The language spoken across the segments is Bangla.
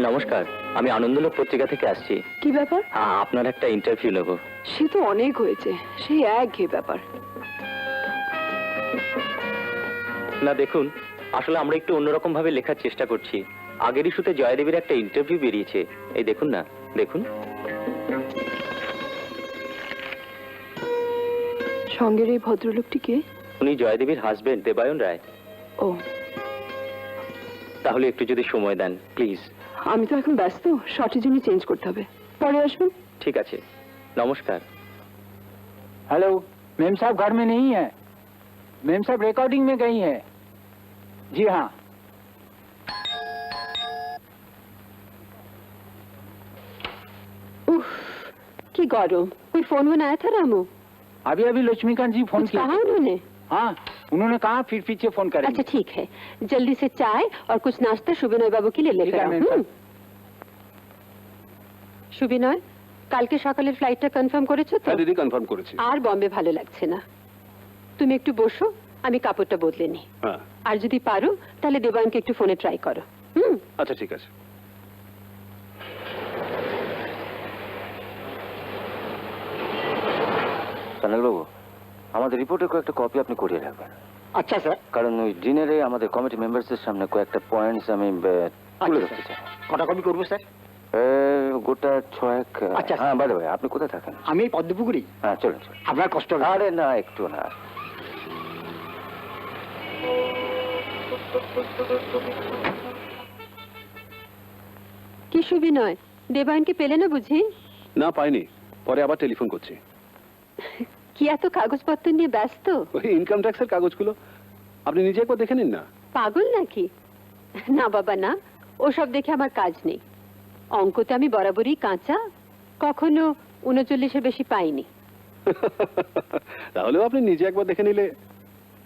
নমস্কার, আমি আনন্দলোক পত্রিকা থেকে আসছি। কি ব্যাপার? আপনার একটা ইন্টারভিউ নেব। সে তো অনেক হয়েছে, সেই একঘেয়ে ব্যাপার। না দেখুন, আসলে আমরা একটু অন্যরকম ভাবে লেখার চেষ্টা করছি। আগের ইস্যুতে জয়দেবীর একটা ইন্টারভিউ বেরিয়েছে, এই দেখুন না, দেখুন। সঙ্গের এই ভদ্রলোকটি কে? উনি জয়দেবীর হাজবেন্ড দেবায়ন রায়। ও, তাহলে একটু যদি সময় দেন প্লিজ। আমি তো এখন ব্যস্ত, শর্টের জন্য চেঞ্জ করতে হবে, পরে আসবেন। ঠিক আছে, নমস্কার। हेलो, मेम साहब घर में नहीं है। मेम साहब रिकॉर्डिंग में गई हैं। जी हाँ। उफ, की गौरव, कोई फोन वोन आया था रामू? अभी अभी लक्ष्मीकांत जी फोन कुछ किए कहा थे। उन्होंने? हाँ, उन्होंने कहा फिर पीछे फोन करेंगे। अच्छा ठीक है, जल्दी से चाय और कुछ नाश्ता सुबिनय बाबू के लिए ठीक लेकर है, आओ। मैम साहब। সুবিনয়, কালকে সকালের ফ্লাইটটা কনফার্ম করেছো তো? হ্যাঁ দিদি, কনফার্ম করেছি। আর বম্বে ভালো লাগছে না, তুমি একটু বসো, আমি কাপড়টা বদলে নিই। হ্যাঁ, আর যদি পারো তাহলে দেবায়নকে একটু ফোনে ট্রাই করো। আচ্ছা ঠিক আছে। সানালবাবু, আমাদের রিপোর্টের কয়েকটা কপি আপনি করিয়ে রাখবেন। अच्छा सर। কারণ ওই ডিনারে আমাদের কমিটি মেম্বারসদের সামনে কয়েকটা পয়েন্টস আমি তুলে ধরতে চাই। কটা কপি করবো স্যার? গোটা ছয়েক। আচ্ছা। হ্যাঁ, বাই দ্য ওয়ে, আপনি কোথায় থাকেন? আমি এই পদ্মপুকুরি। হ্যাঁ, চলুন চলুন। আপনার কষ্ট হবে। আরে না, একটু না। কি সুবিনয়, দেবায়নকে পেলে না বুঝি? না পাইনি, পরে আবার টেলিফোন করছি। কি এত কাগজপত্র নিয়ে ব্যস্ত? ওই ইনকাম ট্যাক্সের কাগজগুলো আপনি নিজে একবার দেখে নিন না। পাগল নাকি? না বাবা না, ওসব দেখে আমার কাজ নেই। অঙ্কতে আমি বরাবরই কাঁচা, কখনো 39-এর বেশি পাইনি। তাহলেও আপনি নিজে একবার দেখে নিলে।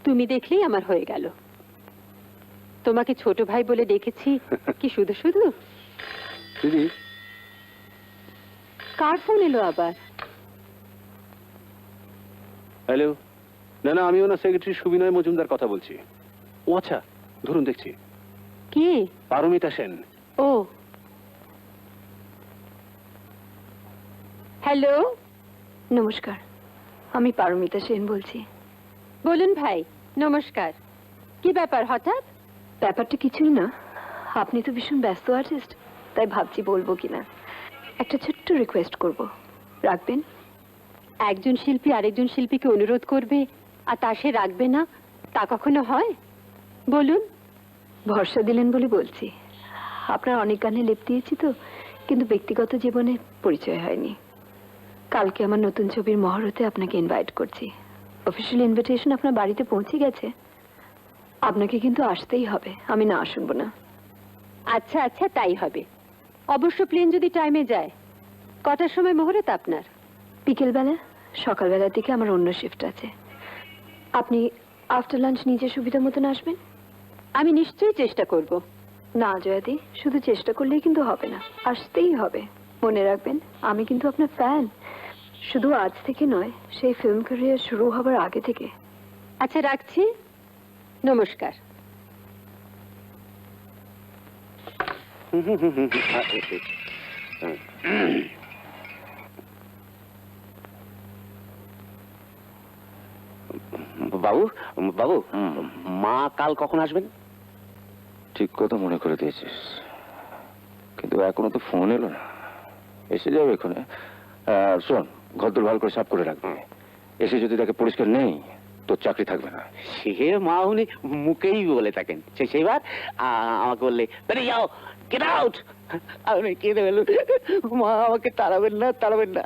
তুমি দেখলেই আমার হয়ে গেল। তোমাকে ছোট ভাই বলে ডেকেছি কি শুধু শুধু? দিদি, কার ফোন এলো আবার? হ্যালো। না না, আমি ওনার সেক্রেটারি সুবিনয় মজুমদার কথা বলছি। ও আচ্ছা, ধরুন দেখছি। কে? পারমিতা সেন। ও, হ্যালো, নমস্কার, আমি পারমিতা সেন বলছি। বলুন ভাই। নমস্কার। কি ব্যাপার হঠাৎ? ব্যাপারটা কিছুই না, আপনি তো ভীষণ ব্যস্ত আর্টিস্ট, তাই ভাবছি বলবো কিনা। একটা ছোট্ট রিকোয়েস্ট করব, রাখবেন? একজন শিল্পী আরেকজন শিল্পীকে অনুরোধ করবে আর তা সে রাখবে না, তা কখনো হয়? বলুন। ভরসা দিলেন বলে বলছি। আপনার অনেক গানে লেপ দিয়েছি তো, কিন্তু ব্যক্তিগত জীবনে পরিচয় হয়নি। কালকে আমার নতুন ছবির মহরতে আপনাকে ইনভাইট করছি। অফিসিয়াল ইনভিটেশন আপনার বাড়িতে পৌঁছে গেছে। আপনাকে কিন্তু আসতেই হবে, আমি না শুনবো না। আচ্ছা আচ্ছা, তাই হবে। অবশ্য প্লেন যদি টাইমে যায়। কটার সময় মহরত আপনার? বিকেলবেলা, সকালবেলার দিকে আমার অন্য শিফট আছে। আপনি আফটার লাঞ্চ নিজের সুবিধা মতন আসবেন? আমি নিশ্চয়ই চেষ্টা করব। না জয়াদি, শুধু চেষ্টা করলেই কিন্তু হবে না, আসতেই হবে। মনে রাখবেন, আমি কিন্তু আপনার ফ্যান, শুধু আজ থেকে নয়, সেই ফিল্ম ক্যারিয়ার শুরু হবার আগে থেকে। আচ্ছা রাখছি, নমস্কার। বাবু, বাবু, মা কাল কখন আসবেন? ঠিক কথা মনে করে দিয়েছিস, কিন্তু এখনো তো ফোন এলো না। এসে যাবে এখানে। শোন, ঘরদোর ভালো করে সাফ করে রাখবে। এসে যদি তাকে পরিষ্কার নেই, তোর চাকরি থাকবে না। সে মা উনি মুখেই বলে থাকেন। সেইবার আমাকে বললে বেরিয়ে যাও, গেট আউট, আপনি কেঁদে ফেলুন, মা আমাকে তাড়াবেন না, তাড়াবেন না।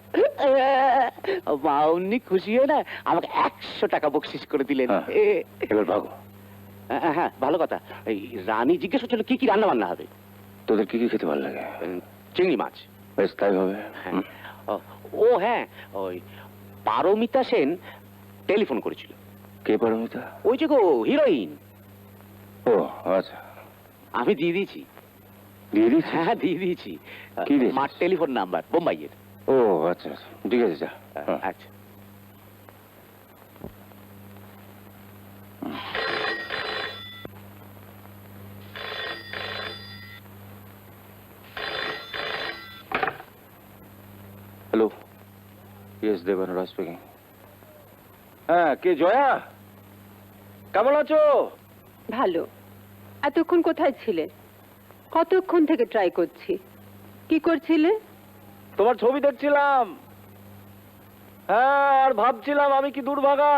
মা উনি খুশি হয়ে না আমাকে 100 টাকা বকশিস করে দিলেন। এবার ভাগো। হ্যাঁ, ভালো কথা। এই রানী জিজ্ঞেস করছিল কি কি রান্না বান্না হবে। তোদের কি কি খেতে ভালো লাগে? চিংড়ি মাছ। বেশ, তাই হবে। ও হ্যাঁ, ওই পারমিতা সেন টেলিফোন করেছিল। কে পারমিতা? ওই যে গো, হিরোইন। ও আচ্ছা, আমি দিয়ে দিয়েছি। দিয়ে দিচ্ছি? হ্যাঁ, দিয়ে দিয়েছি। কি দিয়েছিস? মার টেলিফোন নাম্বার, বোম্বাইয়ের। ও আচ্ছা, ঠিক আছে, যা। আচ্ছা। ইয়েস দেবান রাজ স্পিকিং। হ্যাঁ, কে জয়া? কেমন আছো? ভালো। এতক্ষণ কোথায় ছিলে? কতক্ষণ থেকে ট্রাই করছি। কি করছিলে? তোমার ছবি দেখছিলাম। হ্যাঁ, আর ভাবছিলাম আমি কি দুর্ভাগা,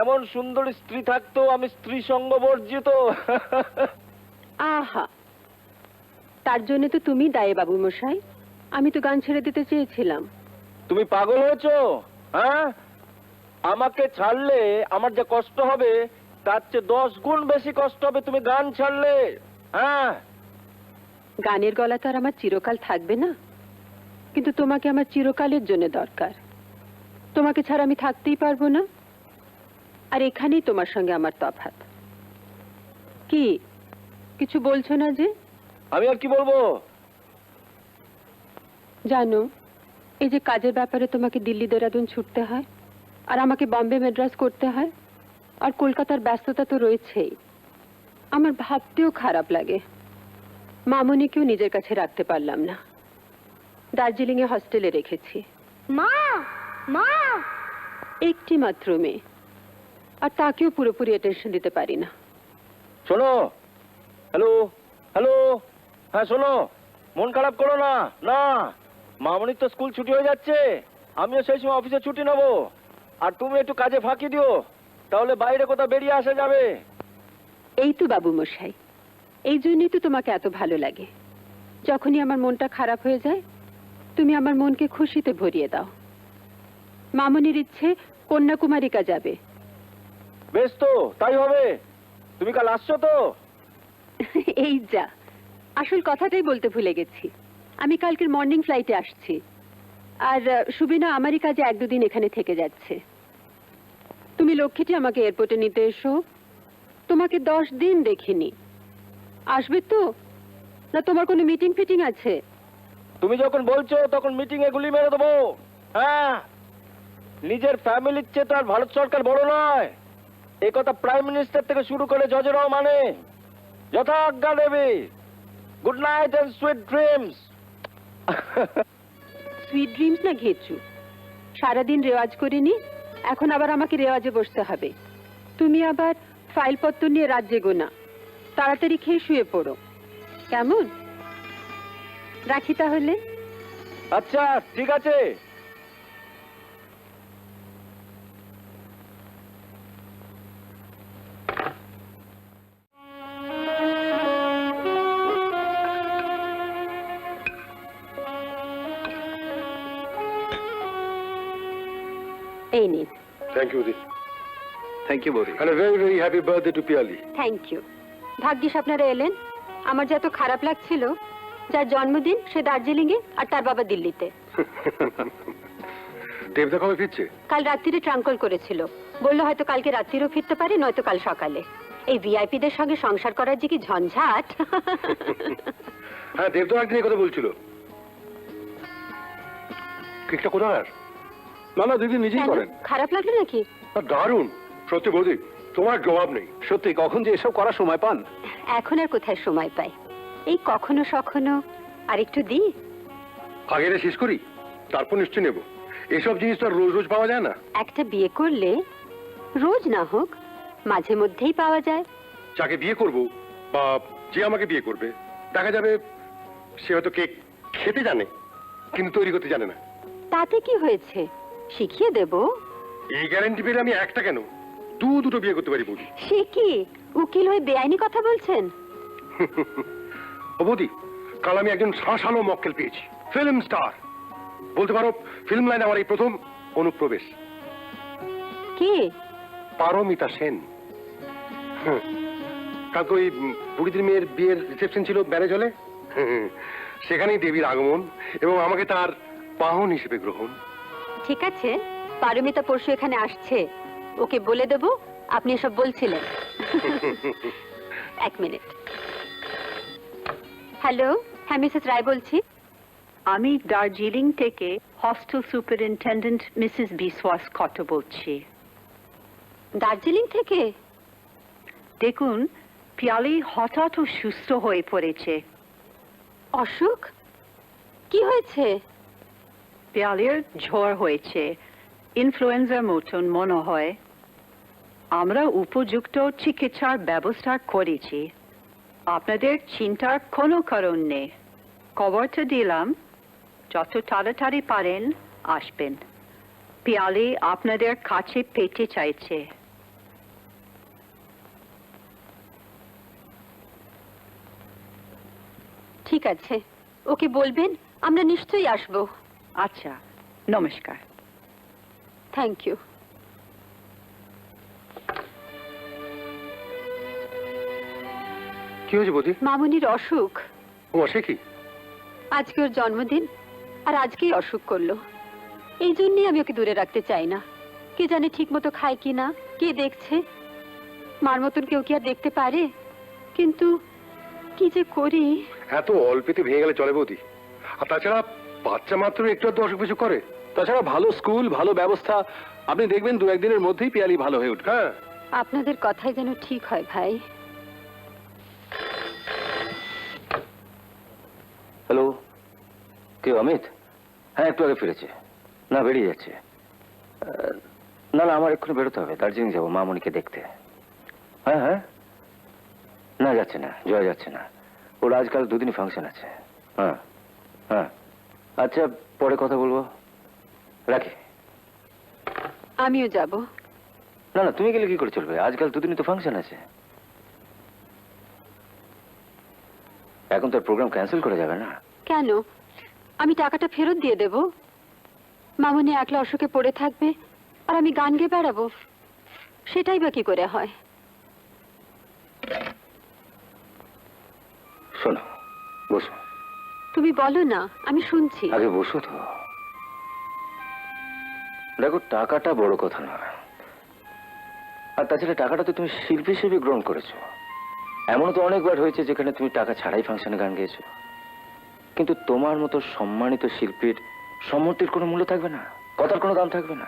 এমন সুন্দর স্ত্রী থাকতো, আমি স্ত্রী সঙ্গ বর্জিত। আহা, তার জন্য তো তুমি দায়ী বাবু মশাই। আমি তো গান ছেড়ে দিতে চেয়েছিলাম। তুমি পাগল হয়েছো? হ্যাঁ, আমাকে ছাড়লে আমার যে কষ্ট হবে তার চেয়ে 10 গুণ বেশি কষ্ট হবে তুমি গান ছাড়লে। হ্যাঁ, গানের গলা তো আর আমার চিরকাল থাকবে না, কিন্তু তোমাকে আমার চিরকালের জন্য দরকার। তোমাকে ছাড়া আমি থাকতেই পারবো না। আর এখানেই তোমার সঙ্গে আমার তফাৎ। কি কিছু বলছো না যে? আমি আর কি বলবো? জানো, এই যে কাজের ব্যাপারে তোমাকে দিল্লি দেরাদুন ছুটতে হয়, আর আমাকে বম্বে মেড্রাস করতে হয়, আর কলকাতার ব্যস্ততা তো রয়েছেই। আমার ভাবতেও খারাপ লাগে। মামনিকেও নিজের কাছে রাখতে পারলাম না। দার্জিলিং এ হস্টেলে রেখেছি। মা, মা, একটি মাত্র মেয়ে, আর তাকেও পুরোপুরি অ্যাটেনশন দিতে পারি না। শোনো, হ্যালো হ্যালো, হ্যাঁ শোনো, মন খারাপ করো না। না, মামনির তো স্কুল ছুটি হয়ে যাচ্ছে, আমিও সেই সময় অফিসে ছুটি নেবো। আর তুমি একটু কাজে ফাঁকি দিও, তাহলে বাইরে কোথাও বেরিয়ে আসা যাবে। এই তো বাবু মশাই, এই জন্যই তো তোমাকে এত ভালো লাগে। যখনই আমার মনটা খারাপ হয়ে যায়, তুমি আমার মনকে খুশিতে ভরিয়ে দাও। মামনির ইচ্ছে কন্যাকুমারিকা যাবে। বেশ, তো তাই হবে। তুমি কাল আসছো তো? এই যা, আসল কথাটাই বলতে ভুলে গেছি। আমি কালকের মর্নিং ফ্লাইটে আসছি, আর সুবিনা আমারই কাজে 1-2 দিন এখানে থেকে যাচ্ছে। তুমি লক্ষ্মীটি আমাকে এয়ারপোর্টে নিতে এসো। তোমাকে 10 দিন দেখিনি। আসবে তো, না তোমার কোনো মিটিং ফিটিং আছে? তুমি যখন বলছো তখন মিটিং এ গুলি মেরে দেবো। হ্যাঁ, নিজের ফ্যামিলির চেয়ে তো আর ভারত সরকার বড় নয়, এই কথা প্রাইম মিনিস্টার থেকে শুরু করে জজেরাও মানে। যথাজ্ঞা দেবী। Good night and sweet dreams. Sweet dreams না ঘেচু? সারাদিন রেওয়াজ করিনি, এখন আবার আমাকে রেওয়াজে বসতে হবে। তুমি আবার ফাইলপত্র নিয়ে রাত জেগো না, তাড়াতাড়ি খেয়ে শুয়ে পড়ো, কেমন? রাখি তাহলে। আচ্ছা, ঠিক আছে। এই নিন। Thank you, Udi. Thank you বৌদি। And a very, very happy birthday to Piali. Thank you. ভাগ্যিস আপনারা এলেন। আমার যে এত খারাপ লাগছিল, যার জন্মদিন সে দার্জিলিংয়ে আর তার বাবা দিল্লিতে। দেবদা কবে ফিরছে? কাল রাত্রিরে ট্রাঙ্কল করেছিল, বললো হয়তো কালকে রাত্রিরেও ফিরতে পারে, নয়তো কাল সকালে। এই ভিআইপিদের সঙ্গে সংসার করার যে কি ঝঞ্ঝাট। হ্যাঁ, দেবদা একদিন এই কথা বলছিল। কেকটা কোথায়? না না, দিদি নিজেই কেন? করেন। খারাপ লাগলো নাকি? দারুণ, সত্যি বৌদি, তোমার জবাব নেই। সত্যি, কখন যে এসব করার সময় পান? এখন আর কোথায় সময় পাই, এই কখনো সখনো। আর একটু দিই। আগে এটা শেষ করি, তারপর নিশ্চয় নেব। এসব জিনিস তো আর রোজ রোজ পাওয়া যায় না। একটা বিয়ে করলে রোজ না হোক, মাঝে মধ্যেই পাওয়া যায়। যাকে বিয়ে করব বা যে আমাকে বিয়ে করবে, দেখা যাবে সে হয়তো কেক খেতে জানে কিন্তু তৈরি করতে জানে না। তাতে কি হয়েছে, শিখিয়ে দেব। এই গ্যারান্টি পেলে আমি একটা কেন দুটো বিয়ে করতে পারি বৌদি। সে কি উকিল হয়ে বেআইনি কথা বলছেন? ও বৌদি, কাল আমি একজন শাসালো মক্কেল পেয়েছি, ফিল্ম স্টার। বলতে পারো ফিল্ম লাইনে আমার এই প্রথম অনুপ্রবেশ। কে? পারমিতা সেন। কালকে ওই বুড়িদের মেয়ের বিয়ের রিসেপশন ছিল ম্যারেজ হলে, সেখানেই দেবীর আগমন এবং আমাকে তার বাহন হিসেবে গ্রহণ। ঠিক আছে, পারমিতা পরশু এখানে আসছে, ওকে বলে দেব আপনি এসব বলছিলেন। 1 মিনিট। হ্যালো, হ্যাঁ মিসেস রায় বলছি। আমি দার্জিলিং থেকে হস্টেল সুপারিনটেন্ডেন্ট মিসেস বিশ্বাস কথা বলছি। দার্জিলিং থেকে? দেখুন, পিয়ালি হঠাৎ সুস্থ হয়ে পড়েছে। অসুখ? কি হয়েছে? পিয়ালির জ্বর হয়েছে, ইনফ্লুয়েঞ্জার মতন মনে হয়। আমরা উপযুক্ত চিকিৎসার ব্যবস্থা করেছি, আপনাদের চিন্তার কোনো কারণ নেই। খবরটা দিলাম, যত তাড়াতাড়ি পারেন আসবেন। পিয়ালি আপনাদের কাছে পেতে চাইছে। ঠিক আছে, ওকে বলবেন আমরা নিশ্চয়ই আসবো। আচ্ছা, নমস্কার। Thank you. কি হয়েছে বৌদি? মামুনির অসুখ, ও সে কি? আজকে ওর জন্মদিন, আর আজকেই অসুখ করলো। এই জন্যই আমি ওকে দূরে রাখতে চাই না। কে জানে ঠিক মতো খায় কি না, কে দেখছে। মার মতন কেউ কি আর দেখতে পারে? কিন্তু কি যে করি। এত অল্পেতে ভেঙে গেলে চলে বৌদি? আর তাছাড়া বাচ্চা মাত্র একটু আধটু অসুখ বিসুখ করে। তাছাড়া ভালো স্কুল, ভালো ব্যবস্থা, আপনি দেখবেন 2-1 দিনের মধ্যেই পিয়ালি ভালো হয়ে উঠবে। হ্যাঁ, আপনাদের কথাই যেন ঠিক হয় ভাই। হ্যালো, কে অমিত? হ্যাঁ, একটু আগে ফিরেছে। না, বেরিয়ে যাচ্ছে। না না, আমার এক্ষুনি বেরোতে হবে, দার্জিলিং যাবো মামুনিকে দেখতে। হ্যাঁ হ্যাঁ, না যাচ্ছে না, জয় যাচ্ছে না। ওর আজকাল 2 দিনই ফাংশন আছে। হ্যাঁ হ্যাঁ, আচ্ছা পরে কথা বলবো, রাখি। আমিও যাব। না না, তুমি গেলে কি করে চলবে? আজকাল 2 দিনই তো ফাংশন আছে। এখন তোর প্রোগ্রাম ক্যান্সেল করে যাবে না? কেন? আমি টাকাটা ফেরত দিয়ে দেব। মামুনি একলা অসুখে পড়ে থাকবে আর আমি গান গেয়ে বেড়াবো, সেটাই বা কি করে হয়? শোনো, বসো। তুমি বলো না, আমি শুনছি। আগে বসো তো। দেখো, টাকাটা বড় কথা নয়। আর তাছাড়া টাকাটা তো তুমি শিল্পী হিসেবে গ্রহণ করেছো। এমনও তো অনেকবার হয়েছে যেখানে তুমি টাকা ছাড়াই ফাংশনে গান গেয়েছো। কিন্তু তোমার মতো সম্মানিত শিল্পীর সম্মতির কোনো মূল্য থাকবে না, কথার কোনো দাম থাকবে না।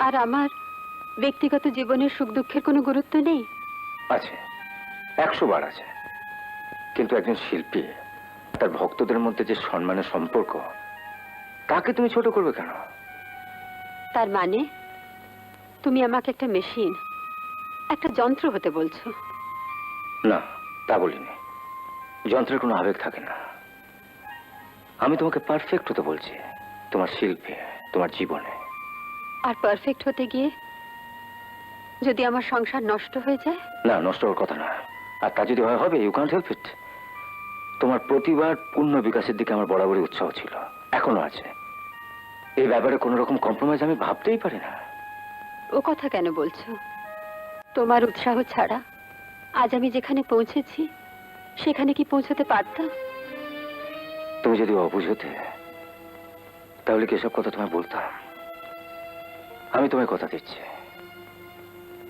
আর আমার ব্যক্তিগত জীবনের সুখ দুঃখের কোনো গুরুত্ব নেই? আছে, 100 বার আছে। কিন্তু একজন শিল্পী, তার ভক্তদের মধ্যে যে সম্মানের সম্পর্ক, তাকে তুমি ছোট করবে কেন? তার মানে তুমি আমাকে একটা মেশিন, একটা যন্ত্র হতে বলছো? না, তা বলিনি। যন্ত্রের কোনো আবেগ থাকে না। আমি তোমাকে পারফেক্ট হতে বলছি, তোমার শিল্পে, তোমার জীবনে। আর পারফেক্ট হতে গিয়ে যদি আমার সংসার নষ্ট হয়ে যায়? না, নষ্ট হওয়ার কথা না। আর তা যদি হয়, হবে। You can't help it. তোমার প্রতিবার পূর্ণ বিকাশের দিকে আমার বরাবরই উৎসাহ ছিল, এখনো আছে। এই ব্যাপারে কোনো রকম কম্প্রোমাইজ আমি ভাবতেই পারি না। ও কথা কেন বলছো? তোমার উৎসাহ ছাড়া আজ আমি যেখানে পৌঁছেছি সেখানে কি পৌঁছতে পারতাম? তুমি যদি অবুঝ হতে, তাহলে কি এসব কথা তোমায় বলতাম? আমি তোমায় কথা দিচ্ছি,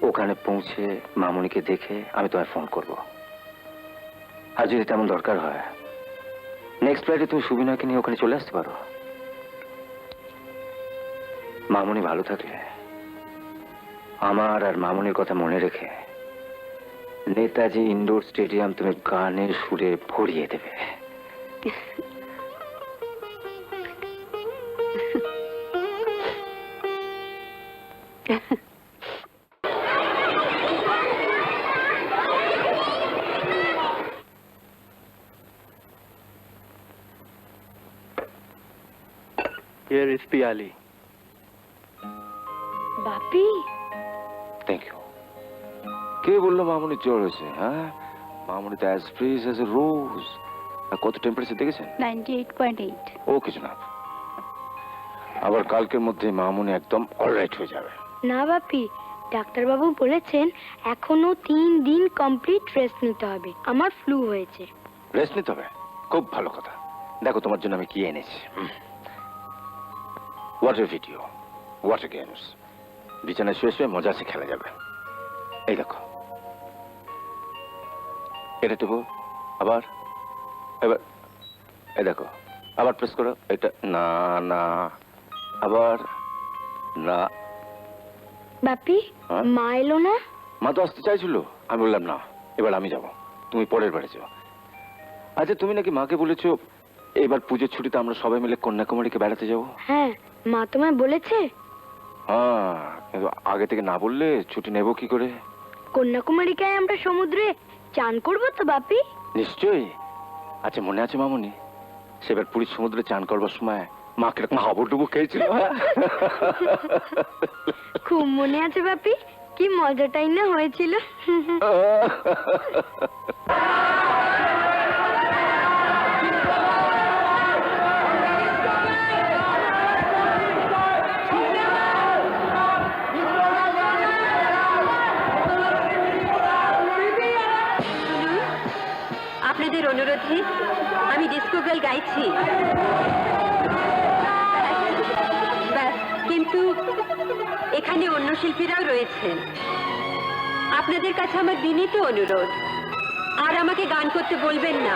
ওখানে পৌঁছে মামুনিকে দেখে আমি তোমায় ফোন করব। আর যদি তেমন দরকার হয়, নেক্সট ফ্লাইটে তুমি সুবিনাকে নিয়ে ওখানে চলে আসতে পারো। মামুনি ভালো থাকলে আমার আর মামুনির কথা মনে রেখে নেতাজি ইনডোর স্টেডিয়াম তুমি গানের সুরে ভরিয়ে দেবে। Here is Piyali. Bapi, thank you. কে বললো মামুনির জ্বর হয়েছে? হ্যাঁ, মামুনি তো as fresh as a rose. আর কত টেম্পারেচার দেখেছেন? 98.8। ও কিছু না, আবার কালকের মধ্যে মামুনি একদম অলরাইট হয়ে যাবে। না বাপি, ডাক্তারবাবু বলেছেন এখনো 3 দিন কমপ্লিট রেস্ট নিতে হবে। আমার ফ্লু হয়েছে। রেস্ট নিতে হবে? খুব ভালো কথা। দেখো তোমার জন্য আমি কি এনেছি। ওয়াটার ভিডিও, ওয়াটার গেমস, বিছানায় শুয়ে শুয়ে মজা আছে খেলা যাবে। এই দেখো, এটা টিপো, আবার এবার এই দেখো, আবার প্রেস করো। এটা না না, আবার না। বাপি, হ্যাঁ? মা এলো না? মা তো আসতে চাইছিল, আমি বললাম না, এবার আমি যাব, তুমি পরের বারে যাও। আচ্ছা, তুমি নাকি মাকে বলেছো এবার পুজোর ছুটিতে আমরা সবাই মিলে কন্যাকুমারীকে বেড়াতে যাব। হ্যাঁ, মা তোমায় বলেছে? হ্যাঁ, কিন্তু আগে থেকে না বললে ছুটি নেব কি করে? কন্যাকুমারীকে আমরা সমুদ্রে চান করবো তো বাপি? নিশ্চয়ই। আচ্ছা, মনে আছে মামুনি, সেবার পুরীর সমুদ্রে চান করবার সময় মা কিরকম হাবুডুবু খেয়েছিল? খুব মনে আছে বাপি, কি মজাটাই না হয়েছিল। আপনাদের অনুরোধে আমি ডিস্কো গার্ল গাইছি, ব্যাস। কিন্তু এখানে অন্য শিল্পীরাও রয়েছেন। আপনাদের কাছে আমার বিনীত অনুরোধ, আর আমাকে গান করতে বলবেন না।